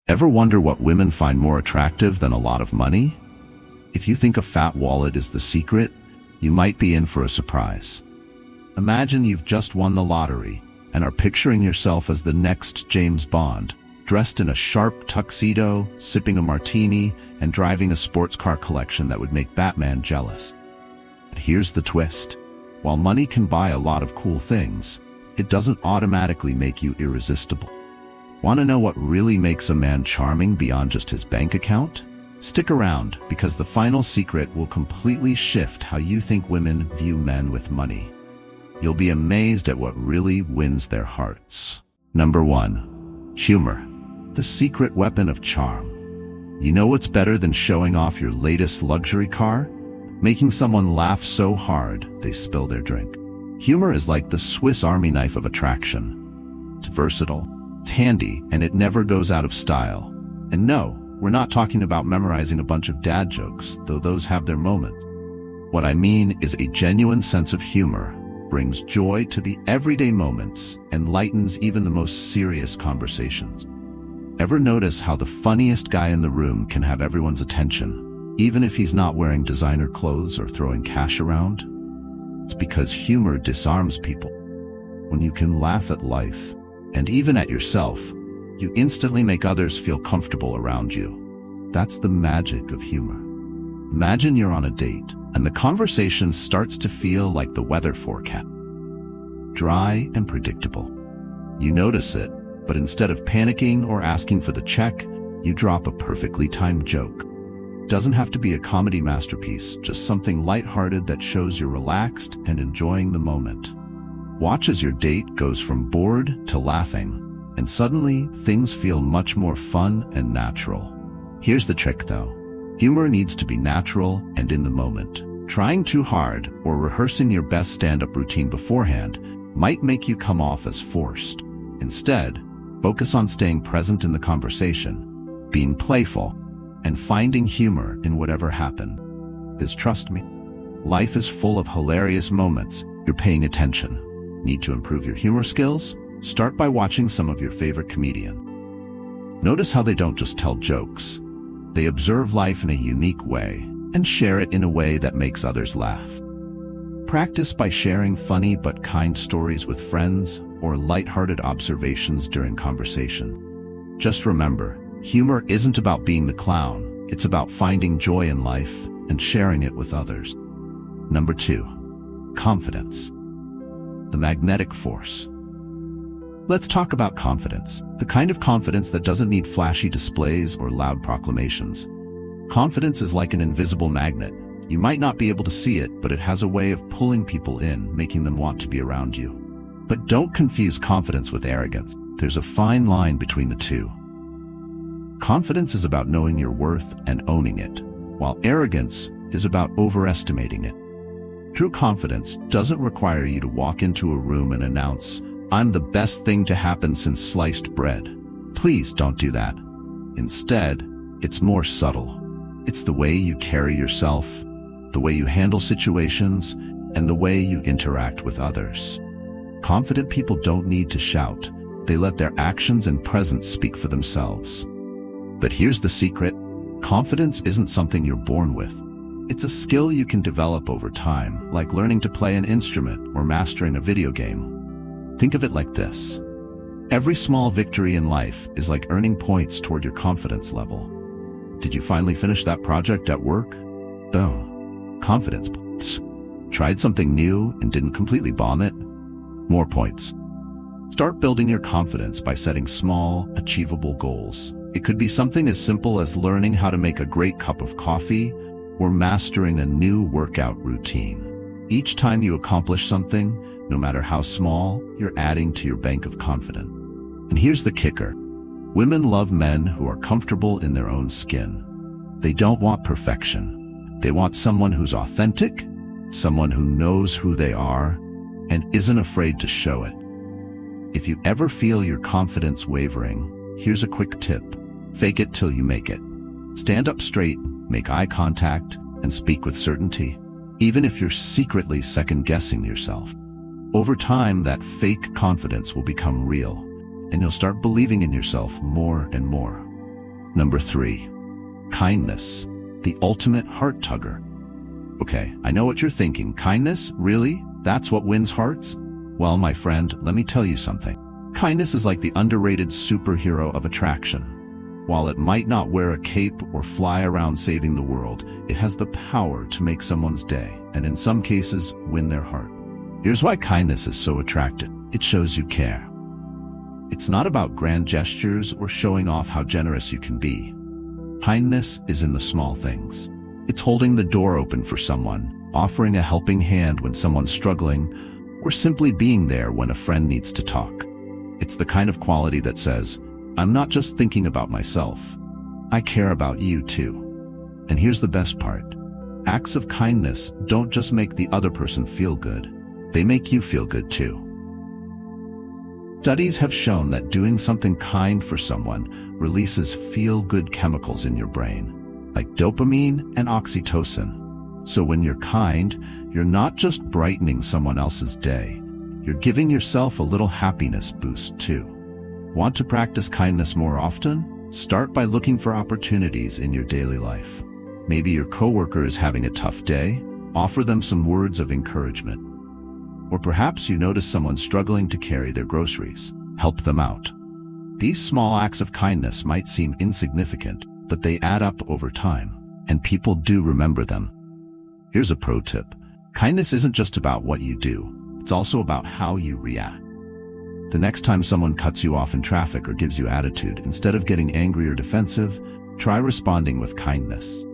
Ever wonder what women find more attractive than a lot of money? If you think a fat wallet is the secret, you might be in for a surprise. Imagine you've just won the lottery and are picturing yourself as the next James Bond, dressed in a sharp tuxedo, sipping a martini, and driving a sports car collection that would make Batman jealous. But here's the twist. While money can buy a lot of cool things, it doesn't automatically make you irresistible. Want to know what really makes a man charming beyond just his bank account? Stick around, because the final secret will completely shift how you think women view men with money. You'll be amazed at what really wins their hearts. Number 1. Humor. The secret weapon of charm. You know what's better than showing off your latest luxury car? Making someone laugh so hard they spill their drink. Humor is like the Swiss Army knife of attraction. It's versatile, it's handy, and it never goes out of style. And no, we're not talking about memorizing a bunch of dad jokes, though those have their moments. What I mean is a genuine sense of humor brings joy to the everyday moments and lightens even the most serious conversations. Ever notice how the funniest guy in the room can have everyone's attention, even if he's not wearing designer clothes or throwing cash around? It's because humor disarms people. When you can laugh at life, and even at yourself, you instantly make others feel comfortable around you. That's the magic of humor. Imagine you're on a date, and the conversation starts to feel like the weather forecast. Dry and predictable. You notice it, but instead of panicking or asking for the check, you drop a perfectly timed joke. Doesn't have to be a comedy masterpiece, just something lighthearted that shows you're relaxed and enjoying the moment. Watch as your date goes from bored to laughing, and suddenly things feel much more fun and natural. Here's the trick though. Humor needs to be natural and in the moment. Trying too hard or rehearsing your best stand-up routine beforehand might make you come off as forced. Instead, focus on staying present in the conversation, being playful, and finding humor in whatever happened. Because trust me, life is full of hilarious moments. You're paying attention. Need to improve your humor skills? Start by watching some of your favorite comedians. Notice how they don't just tell jokes. They observe life in a unique way and share it in a way that makes others laugh. Practice by sharing funny but kind stories with friends or lighthearted observations during conversation. Just remember, humor isn't about being the clown. It's about finding joy in life and sharing it with others. Number 2. Confidence. The magnetic force. Let's talk about confidence. The kind of confidence that doesn't need flashy displays or loud proclamations. Confidence is like an invisible magnet. You might not be able to see it, but it has a way of pulling people in, making them want to be around you. But don't confuse confidence with arrogance. There's a fine line between the two. Confidence is about knowing your worth and owning it, while arrogance is about overestimating it. True confidence doesn't require you to walk into a room and announce, "I'm the best thing to happen since sliced bread." Please don't do that. Instead, it's more subtle. It's the way you carry yourself, the way you handle situations, and the way you interact with others. Confident people don't need to shout. They let their actions and presence speak for themselves. But here's the secret. Confidence isn't something you're born with. It's a skill you can develop over time, like learning to play an instrument or mastering a video game. Think of it like this. Every small victory in life is like earning points toward your confidence level. Did you finally finish that project at work? Boom. Confidence points. Tried something new and didn't completely bomb it? More points. Start building your confidence by setting small, achievable goals. It could be something as simple as learning how to make a great cup of coffee or mastering a new workout routine. Each time you accomplish something, no matter how small, you're adding to your bank of confidence. And here's the kicker. Women love men who are comfortable in their own skin. They don't want perfection. They want someone who's authentic, someone who knows who they are, and isn't afraid to show it. If you ever feel your confidence wavering, here's a quick tip. Fake it till you make it. Stand up straight, make eye contact, and speak with certainty, even if you're secretly second-guessing yourself. Over time, that fake confidence will become real, and you'll start believing in yourself more and more. Number 3. Kindness, the ultimate heart tugger. Okay, I know what you're thinking. Kindness? Really? That's what wins hearts? Well, my friend, let me tell you something. Kindness is like the underrated superhero of attraction. While it might not wear a cape or fly around saving the world, it has the power to make someone's day, and in some cases, win their heart. Here's why kindness is so attractive. It shows you care. It's not about grand gestures or showing off how generous you can be. Kindness is in the small things. It's holding the door open for someone, offering a helping hand when someone's struggling, or simply being there when a friend needs to talk. It's the kind of quality that says, I'm not just thinking about myself. I care about you too. And here's the best part. Acts of kindness don't just make the other person feel good. They make you feel good too. Studies have shown that doing something kind for someone releases feel-good chemicals in your brain, like dopamine and oxytocin. So when you're kind, you're not just brightening someone else's day, you're giving yourself a little happiness boost too. Want to practice kindness more often? Start by looking for opportunities in your daily life. Maybe your coworker is having a tough day. Offer them some words of encouragement. Or perhaps you notice someone struggling to carry their groceries. Help them out. These small acts of kindness might seem insignificant, but they add up over time, and people do remember them. Here's a pro tip. Kindness isn't just about what you do. It's also about how you react. The next time someone cuts you off in traffic or gives you attitude, instead of getting angry or defensive, try responding with kindness.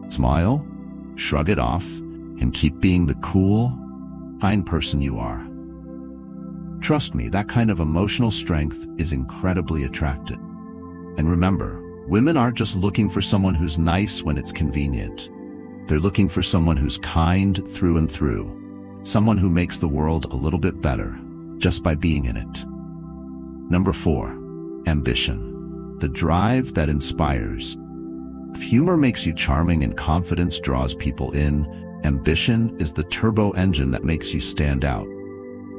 Smile, shrug it off, and keep being the cool, kind person you are. Trust me, that kind of emotional strength is incredibly attractive. And remember, women aren't just looking for someone who's nice when it's convenient. They're looking for someone who's kind through and through. Someone who makes the world a little bit better, just by being in it. Number 4, ambition, the drive that inspires. If humor makes you charming and confidence draws people in, ambition is the turbo engine that makes you stand out.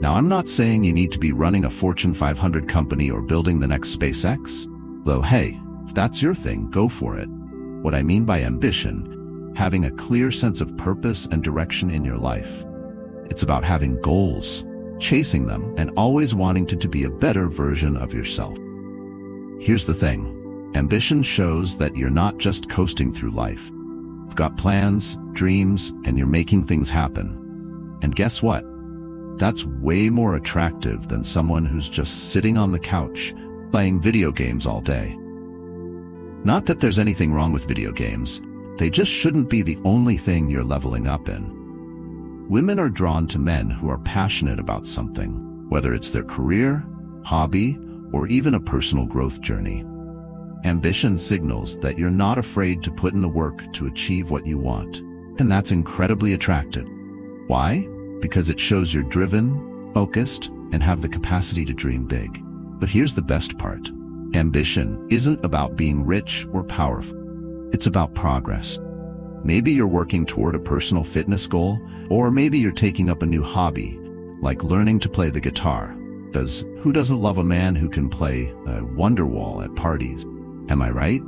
Now, I'm not saying you need to be running a Fortune 500 company or building the next SpaceX. Though, hey, if that's your thing, go for it. What I mean by ambition, having a clear sense of purpose and direction in your life. It's about having goals, chasing them, and always wanting to be a better version of yourself. Here's the thing. Ambition shows that you're not just coasting through life. You've got plans, dreams, and you're making things happen. And guess what? That's way more attractive than someone who's just sitting on the couch, playing video games all day. Not that there's anything wrong with video games. They just shouldn't be the only thing you're leveling up in. Women are drawn to men who are passionate about something, whether it's their career, hobby, or even a personal growth journey. Ambition signals that you're not afraid to put in the work to achieve what you want, and that's incredibly attractive. Why? Because it shows you're driven, focused, and have the capacity to dream big. But here's the best part. Ambition isn't about being rich or powerful. It's about progress. Maybe you're working toward a personal fitness goal, or maybe you're taking up a new hobby, like learning to play the guitar. Because who doesn't love a man who can play a Wonderwall at parties? Am I right?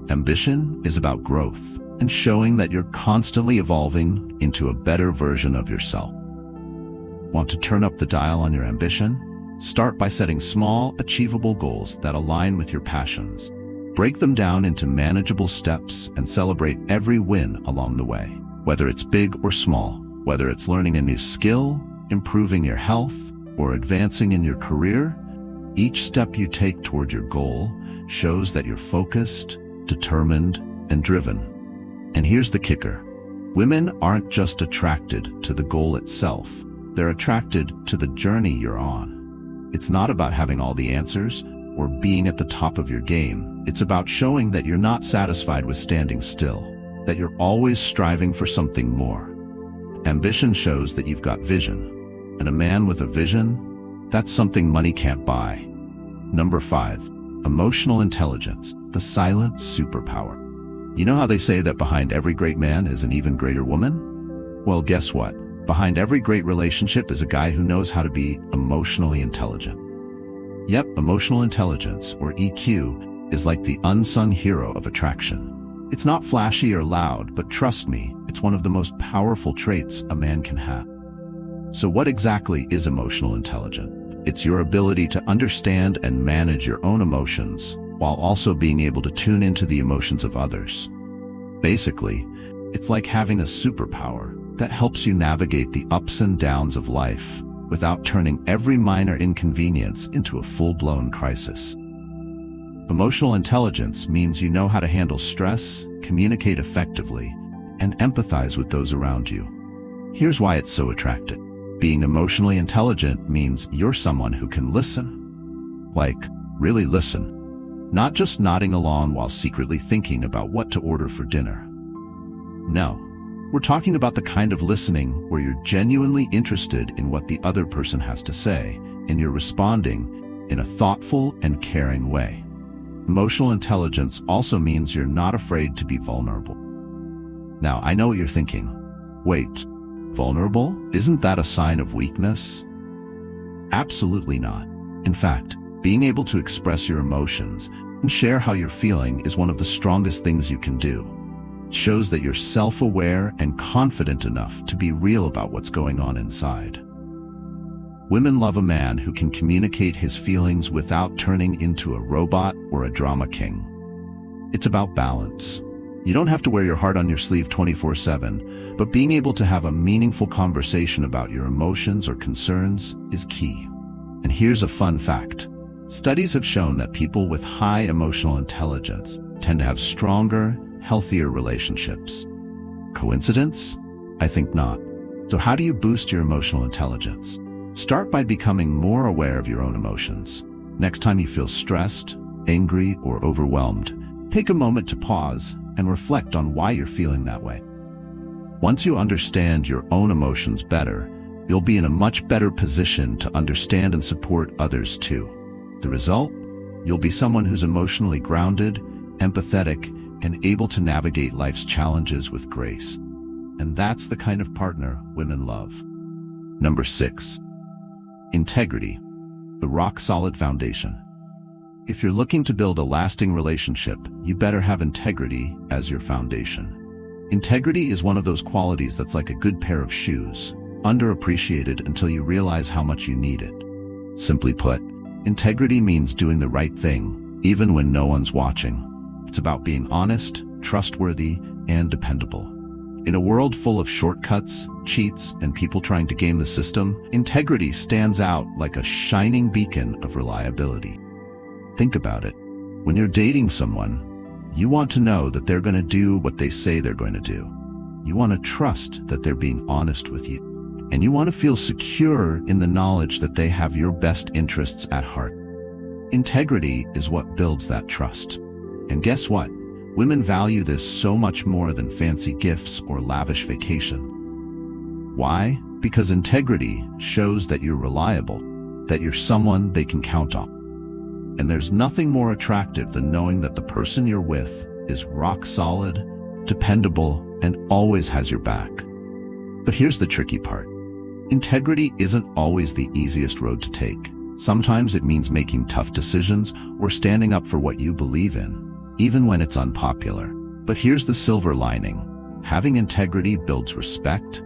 Ambition is about growth and showing that you're constantly evolving into a better version of yourself. Want to turn up the dial on your ambition? Start by setting small, achievable goals that align with your passions. Break them down into manageable steps and celebrate every win along the way. Whether it's big or small, whether it's learning a new skill, improving your health, or advancing in your career, each step you take toward your goal shows that you're focused, determined, and driven. And here's the kicker. Women aren't just attracted to the goal itself. They're attracted to the journey you're on. It's not about having all the answers or being at the top of your game. It's about showing that you're not satisfied with standing still, that you're always striving for something more. Ambition shows that you've got vision, and a man with a vision, that's something money can't buy. Number 5, emotional intelligence, the silent superpower. You know how they say that behind every great man is an even greater woman? Well, guess what? Behind every great relationship is a guy who knows how to be emotionally intelligent. Yep, emotional intelligence, or EQ, is like the unsung hero of attraction. It's not flashy or loud, but trust me, it's one of the most powerful traits a man can have. So what exactly is emotional intelligence? It's your ability to understand and manage your own emotions, while also being able to tune into the emotions of others. Basically, it's like having a superpower that helps you navigate the ups and downs of life without turning every minor inconvenience into a full-blown crisis. Emotional intelligence means you know how to handle stress, communicate effectively, and empathize with those around you. Here's why it's so attractive. Being emotionally intelligent means you're someone who can listen. Like, really listen. Not just nodding along while secretly thinking about what to order for dinner. No, we're talking about the kind of listening where you're genuinely interested in what the other person has to say, and you're responding in a thoughtful and caring way. Emotional intelligence also means you're not afraid to be vulnerable. Now, I know what you're thinking. Wait, vulnerable? Isn't that a sign of weakness? Absolutely not. In fact, being able to express your emotions and share how you're feeling is one of the strongest things you can do. It shows that you're self-aware and confident enough to be real about what's going on inside. Women love a man who can communicate his feelings without turning into a robot or a drama king. It's about balance. You don't have to wear your heart on your sleeve 24/7, but being able to have a meaningful conversation about your emotions or concerns is key. And here's a fun fact. Studies have shown that people with high emotional intelligence tend to have stronger, healthier relationships. Coincidence? I think not. So how do you boost your emotional intelligence? Start by becoming more aware of your own emotions. Next time you feel stressed, angry, or overwhelmed, take a moment to pause and reflect on why you're feeling that way. Once you understand your own emotions better, you'll be in a much better position to understand and support others too. The result? You'll be someone who's emotionally grounded, empathetic, and able to navigate life's challenges with grace. And that's the kind of partner women love. Number 6. Integrity, the rock-solid foundation. If you're looking to build a lasting relationship, you better have integrity as your foundation. Integrity is one of those qualities that's like a good pair of shoes, underappreciated until you realize how much you need it. Simply put, integrity means doing the right thing, even when no one's watching. It's about being honest, trustworthy, and dependable. In a world full of shortcuts, cheats, and people trying to game the system, integrity stands out like a shining beacon of reliability. Think about it. When you're dating someone, you want to know that they're going to do what they say they're going to do. You want to trust that they're being honest with you. And you want to feel secure in the knowledge that they have your best interests at heart. Integrity is what builds that trust. And guess what? Women value this so much more than fancy gifts or lavish vacation. Why? Because integrity shows that you're reliable, that you're someone they can count on. And there's nothing more attractive than knowing that the person you're with is rock solid, dependable, and always has your back. But here's the tricky part. Integrity isn't always the easiest road to take. Sometimes it means making tough decisions or standing up for what you believe in, even when it's unpopular. But here's the silver lining. Having integrity builds respect,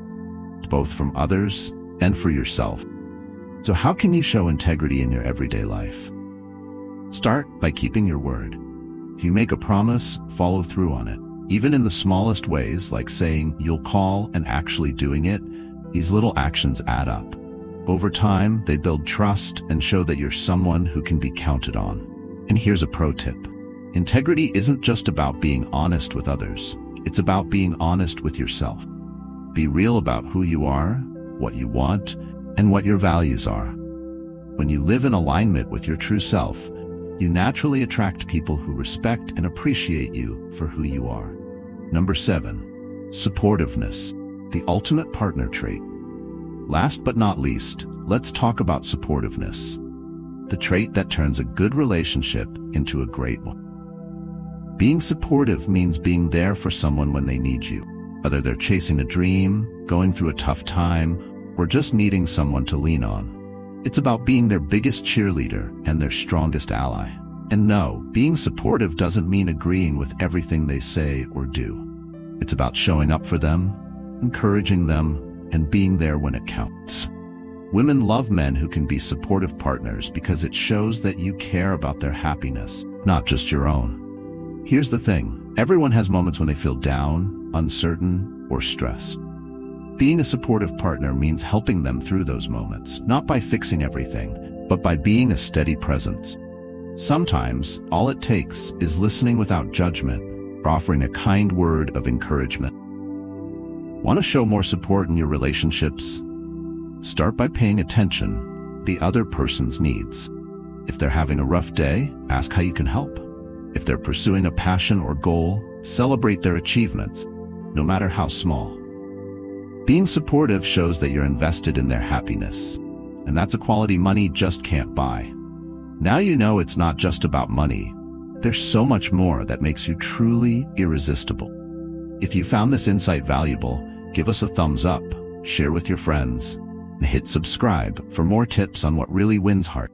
both from others and for yourself. So how can you show integrity in your everyday life? Start by keeping your word. If you make a promise, follow through on it. Even in the smallest ways, like saying you'll call and actually doing it, these little actions add up. Over time, they build trust and show that you're someone who can be counted on. And here's a pro tip. Integrity isn't just about being honest with others. It's about being honest with yourself. Be real about who you are, what you want, and what your values are. When you live in alignment with your true self, you naturally attract people who respect and appreciate you for who you are. Number 7. Supportiveness, the ultimate partner trait. Last but not least, let's talk about supportiveness, the trait that turns a good relationship into a great one. Being supportive means being there for someone when they need you, whether they're chasing a dream, going through a tough time, or just needing someone to lean on. It's about being their biggest cheerleader and their strongest ally. And no, being supportive doesn't mean agreeing with everything they say or do. It's about showing up for them, encouraging them, and being there when it counts. Women love men who can be supportive partners because it shows that you care about their happiness, not just your own. Here's the thing, everyone has moments when they feel down, uncertain, or stressed. Being a supportive partner means helping them through those moments, not by fixing everything, but by being a steady presence. Sometimes, all it takes is listening without judgment, or offering a kind word of encouragement. Want to show more support in your relationships? Start by paying attention to the other person's needs. If they're having a rough day, ask how you can help. If they're pursuing a passion or goal, celebrate their achievements, no matter how small. Being supportive shows that you're invested in their happiness, and that's a quality money just can't buy. Now you know it's not just about money. There's so much more that makes you truly irresistible. If you found this insight valuable, give us a thumbs up, share with your friends, and hit subscribe for more tips on what really wins hearts.